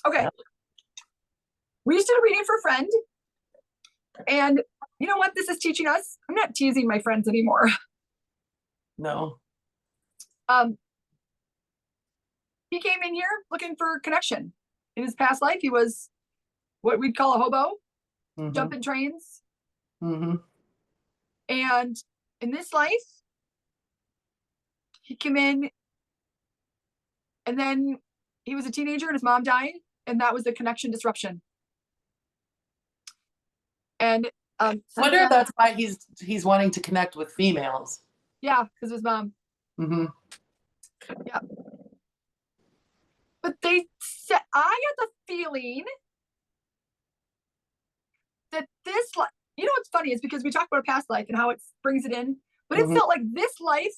Okay. We used to do reading for a friend. And you know what this is teaching us? I'm not teasing my friends anymore. No. He came in here looking for connection. In his past life, he was what we'd call a hobo, jumping trains. Mm-hmm. And in this life, he came in and then he was a teenager and his mom died. And that was the connection disruption. And I wonder if that's why he's wanting to connect with females. Yeah, because his mom. Mm-hmm. Yeah. But they said, I got the feeling that this, you know what's funny is because we talked about a past life and how it brings it in, but it felt like this life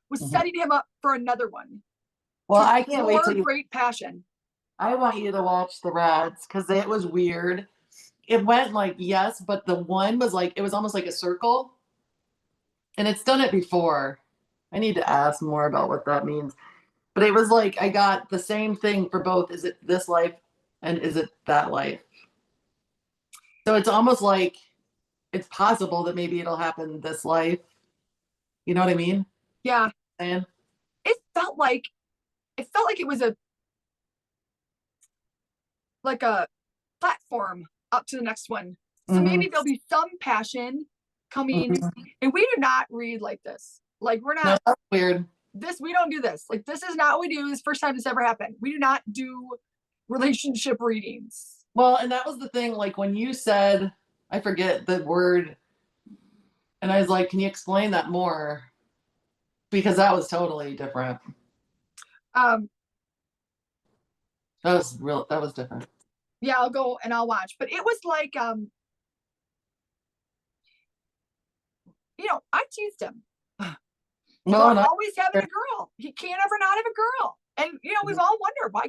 was setting him up for another one. Well, I can't wait till great passion. I want you to watch The Rats because it was weird. It went like yes, but the one was like it was almost like a circle, and it's done it before. I need to ask more about what that means. But it was like I got the same thing for both. Is it this life and is it that life? So it's almost like it's possible that maybe it'll happen this life. You know what I mean? Yeah. And it felt like it was a platform up to the next one. So maybe there'll be some passion coming. And we do not read like this. Like we're not that's weird. We don't do this. Like this is not what we do. This is the first time this ever happened. We do not do relationship readings. Well, and that was the thing, like when you said, I forget the word, and I was like, can you explain that more? Because that was totally different. That was different. Yeah, I'll go and I'll watch. But it was like I teased him. Well, always having a girl. He can't ever not have a girl. And we've all wondered why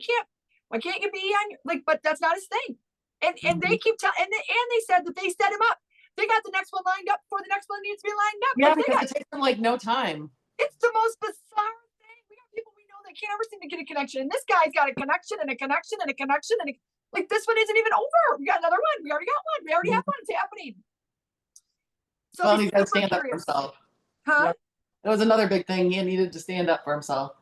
can't you be on but that's not his thing. And they keep telling and they said that they set him up. They got the next one lined up before the next one needs to be lined up. Yeah, because it takes them like no time. It's the most bizarre thing. We got people we know that can't ever seem to get a connection. And this guy's got a connection and a connection and a connection and this one isn't even over. We got another one. We already got one. We already have one. It's happening. So he's got to stand up for himself. Huh? That was another big thing. He needed to stand up for himself.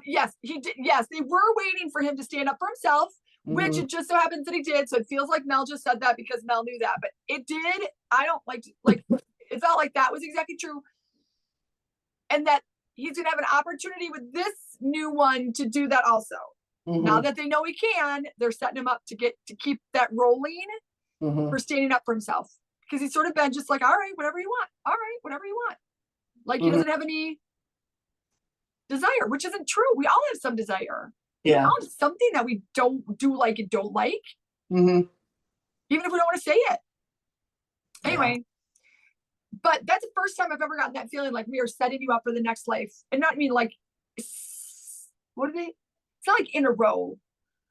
Yes, he did. Yes, they were waiting for him to stand up for himself, which it just so happens that he did. So it feels like Mel just said that because Mel knew that, but it did. I don't like it felt like that was exactly true. And that he's going to have an opportunity with this new one to do that also. Now that they know he can, they're setting him up to keep that rolling for standing up for himself. Because he's sort of been just like, all right, whatever you want. All right, whatever you want. Like he doesn't have any desire, which isn't true. We all have some desire. Yeah. We all have something that we don't like and don't like. Even if we don't want to say it. Anyway, but that's the first time I've ever gotten that feeling like we are setting you up for the next life. And not mean like, what are they? It's not like in a row,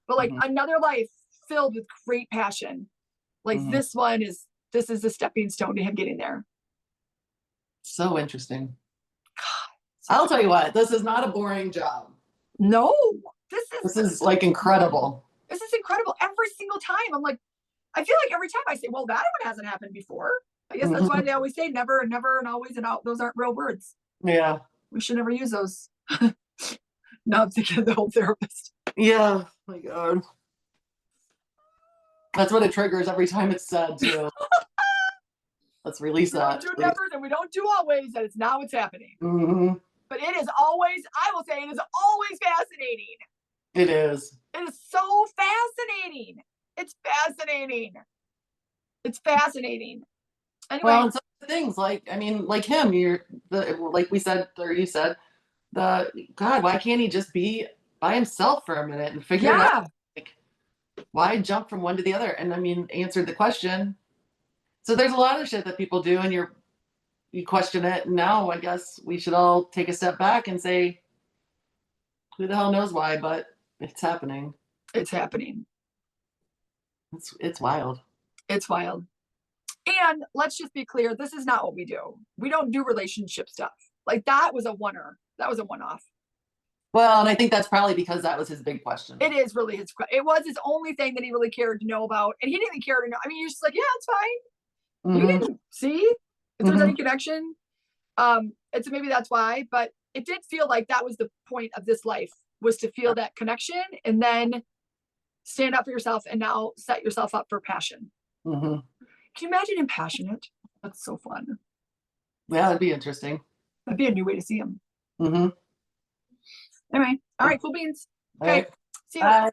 but like another life filled with great passion. Like this is the stepping stone to him getting there. So interesting. I'll tell you what, this is not a boring job. No, this is like incredible. This is incredible. Every single time I'm like, I feel like every time I say, well, that one hasn't happened before. I guess that's why they always say never and never and always and out. Those aren't real words. Yeah. We should never use those. Now I'm thinking of the old therapist. Yeah. Oh my God. That's what it triggers every time it's said too. Let's release that. We don't do never and we don't do always, and it's now what's happening. But it is always, I will say, it is always fascinating. It is. It is so fascinating. It's fascinating. It's fascinating. Anyway. Well, and some things like him, like we said, or you said, God, why can't he just be by himself for a minute and figure it out? Like, why jump from one to the other? And answered the question. So there's a lot of shit that people do, and you question it. And now I guess we should all take a step back and say, who the hell knows why, but it's happening. It's happening. It's wild. It's wild. And let's just be clear, this is not what we do. We don't do relationship stuff. Like that was a one-er. That was a one-off. Well, and I think that's probably because that was his big question. It is really it was his only thing that he really cared to know about. And he didn't even care to know. I mean, you're just like, yeah, it's fine. You Mhm. can see if there's any Mhm. connection. And so maybe that's why, but it did feel like that was the point of this life, was to feel that connection and then stand up for yourself and now set yourself up for passion. Mhm. Can you imagine him passionate? That's so fun. Yeah, that'd be interesting. That'd be a new way to see him. Mhm. Anyway, all right, cool beans. All Okay, right. see you later. Bye.